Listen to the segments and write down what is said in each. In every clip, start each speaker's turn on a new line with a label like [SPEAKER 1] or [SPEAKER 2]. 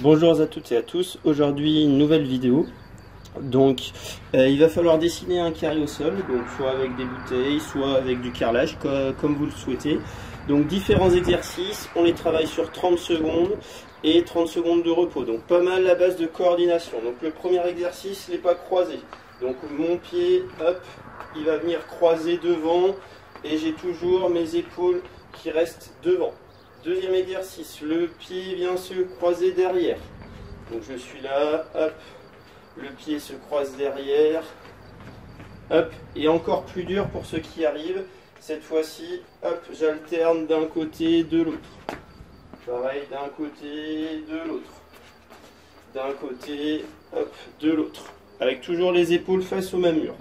[SPEAKER 1] Bonjour à toutes et à tous, aujourd'hui une nouvelle vidéo. Donc il va falloir dessiner un carré au sol, donc soit avec des bouteilles, soit avec du carrelage, comme vous le souhaitez. Donc différents exercices, on les travaille sur 30 secondes et 30 secondes de repos, donc pas mal à base de coordination. Donc le premier exercice, les pas croisés. Donc mon pied, hop, il va venir croiser devant et j'ai toujours mes épaules qui restent devant. Deuxième exercice, le pied vient se croiser derrière. Donc je suis là, hop, le pied se croise derrière, hop, et encore plus dur pour ceux qui arrivent. Cette fois-ci, hop, j'alterne d'un côté, de l'autre. Pareil, d'un côté, de l'autre. D'un côté, hop, de l'autre. Avec toujours les épaules face au même mur.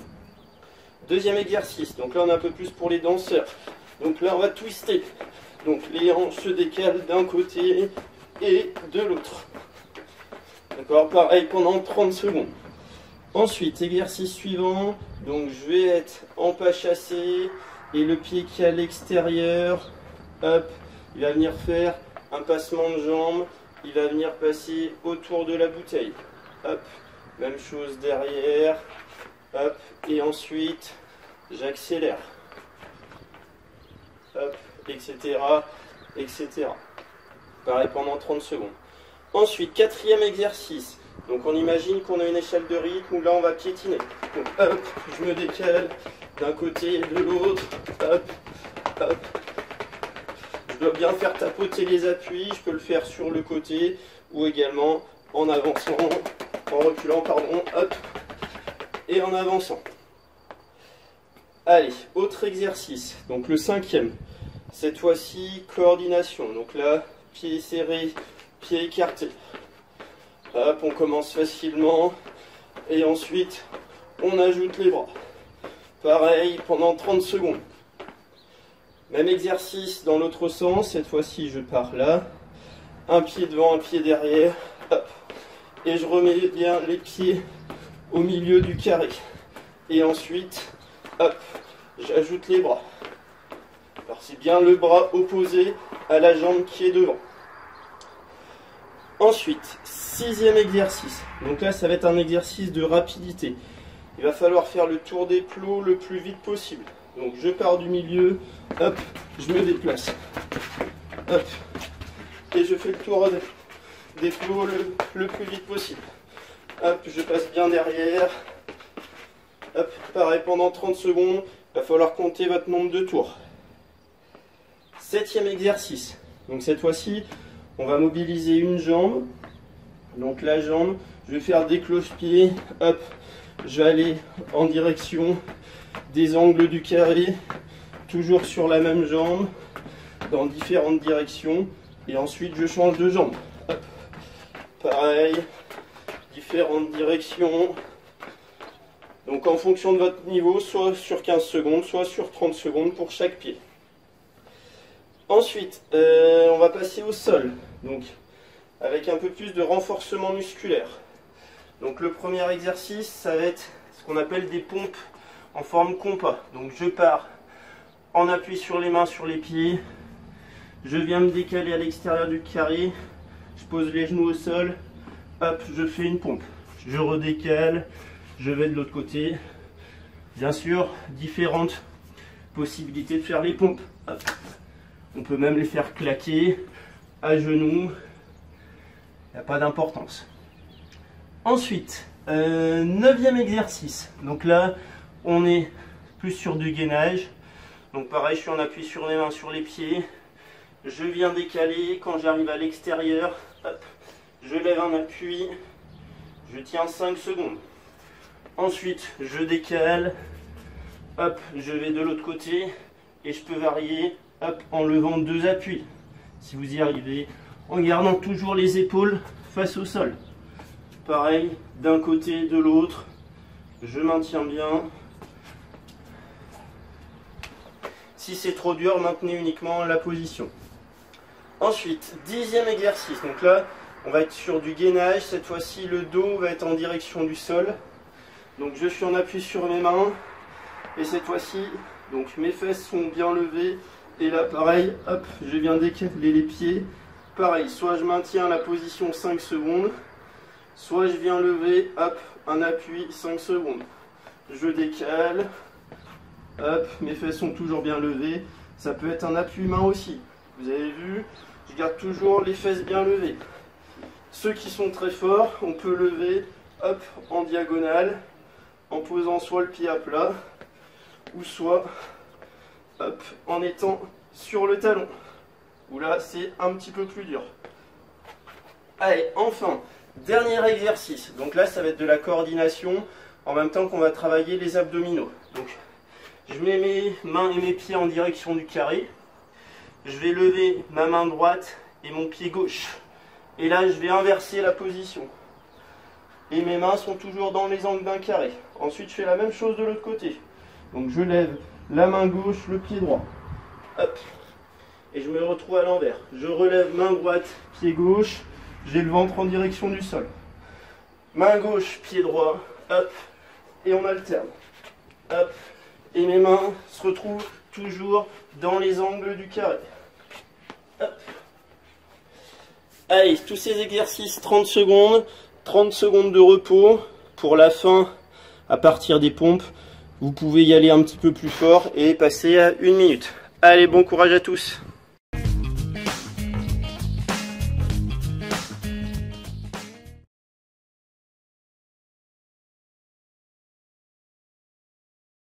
[SPEAKER 1] Deuxième exercice, donc là on est un peu plus pour les danseurs. Donc là on va twister. Donc les hanches se décalent d'un côté et de l'autre. D'accord, pareil pendant 30 secondes. Ensuite, exercice suivant. Donc je vais être en pas chassé et le pied qui est à l'extérieur, hop, il va venir faire un passement de jambe. Il va venir passer autour de la bouteille. Hop, même chose derrière. Hop, et ensuite j'accélère. Hop, etc., etc. Pareil pendant 30 secondes. Ensuite, quatrième exercice. Donc on imagine qu'on a une échelle de rythme où là on va piétiner. Donc hop, je me décale d'un côté et de l'autre. Hop, hop. Je dois bien faire tapoter les appuis. Je peux le faire sur le côté ou également en avançant, en reculant, pardon. Hop, et en avançant. Allez, autre exercice. Donc le cinquième. Cette fois-ci, coordination. Donc là, pied serré, pied écarté. Hop, on commence facilement. Et ensuite, on ajoute les bras. Pareil, pendant 30 secondes. Même exercice dans l'autre sens. Cette fois-ci, je pars là. Un pied devant, un pied derrière. Hop. Et je remets bien les pieds au milieu du carré. Et ensuite, hop, j'ajoute les bras. Alors c'est bien le bras opposé à la jambe qui est devant. Ensuite, sixième exercice. Donc là, ça va être un exercice de rapidité. Il va falloir faire le tour des plots le plus vite possible. Donc je pars du milieu, hop, je me déplace. Hop, et je fais le tour des plots le plus vite possible. Hop, je passe bien derrière. Hop, pareil pendant 30 secondes. Il va falloir compter votre nombre de tours. Septième exercice. Donc cette fois-ci, on va mobiliser une jambe. Donc la jambe, je vais faire des cloche-pieds. Hop, je vais aller en direction des angles du carré, toujours sur la même jambe, dans différentes directions. Et ensuite, je change de jambe. Hop, pareil, différentes directions. Donc en fonction de votre niveau, soit sur 15 secondes, soit sur 30 secondes pour chaque pied. Ensuite, on va passer au sol, donc avec un peu plus de renforcement musculaire. Donc le premier exercice, ça va être ce qu'on appelle des pompes en forme compas. Donc je pars en appui sur les mains, sur les pieds. Je viens me décaler à l'extérieur du carré. Je pose les genoux au sol. Hop, je fais une pompe. Je redécale. Je vais de l'autre côté. Bien sûr, différentes possibilités de faire les pompes. Hop. On peut même les faire claquer à genoux. Il n'y a pas d'importance. Ensuite, neuvième exercice. Donc là, on est plus sur du gainage. Donc pareil, je suis en appui sur les mains, sur les pieds. Je viens décaler. Quand j'arrive à l'extérieur, je lève un appui. Je tiens 5 secondes. Ensuite, je décale. Hop, je vais de l'autre côté. Et je peux varier. Hop, en levant 2 appuis, si vous y arrivez, en gardant toujours les épaules face au sol. Pareil, d'un côté et de l'autre, je maintiens bien. Si c'est trop dur, maintenez uniquement la position. Ensuite, 10e exercice. Donc là, on va être sur du gainage. Cette fois-ci, le dos va être en direction du sol. Donc je suis en appui sur mes mains. Et cette fois-ci, donc mes fesses sont bien levées. Et là, pareil, hop, je viens décaler les pieds pareil, soit je maintiens la position 5 secondes, soit je viens lever, hop, un appui 5 secondes. Je décale, hop, mes fesses sont toujours bien levées. Ça peut être un appui main aussi. Vous avez vu, je garde toujours les fesses bien levées. Ceux qui sont très forts, on peut lever, hop, en diagonale, en posant soit le pied à plat, ou soit, hop, en étant sur le talon. Où là, c'est un petit peu plus dur. Allez, enfin, dernier exercice. Donc là, ça va être de la coordination, en même temps qu'on va travailler les abdominaux. Donc, je mets mes mains et mes pieds en direction du carré. Je vais lever ma main droite et mon pied gauche. Et là, je vais inverser la position. Et mes mains sont toujours dans les angles d'un carré. Ensuite, je fais la même chose de l'autre côté. Donc, je lève la main gauche, le pied droit. Hop. Et je me retrouve à l'envers. Je relève main droite, pied gauche. J'ai le ventre en direction du sol. Main gauche, pied droit. Hop. Et on alterne. Hop. Et mes mains se retrouvent toujours dans les angles du carré. Hop. Allez, tous ces exercices, 30 secondes de repos. Pour la fin, à partir des pompes, vous pouvez y aller un petit peu plus fort et passer à 1 minute. Allez, bon courage à tous.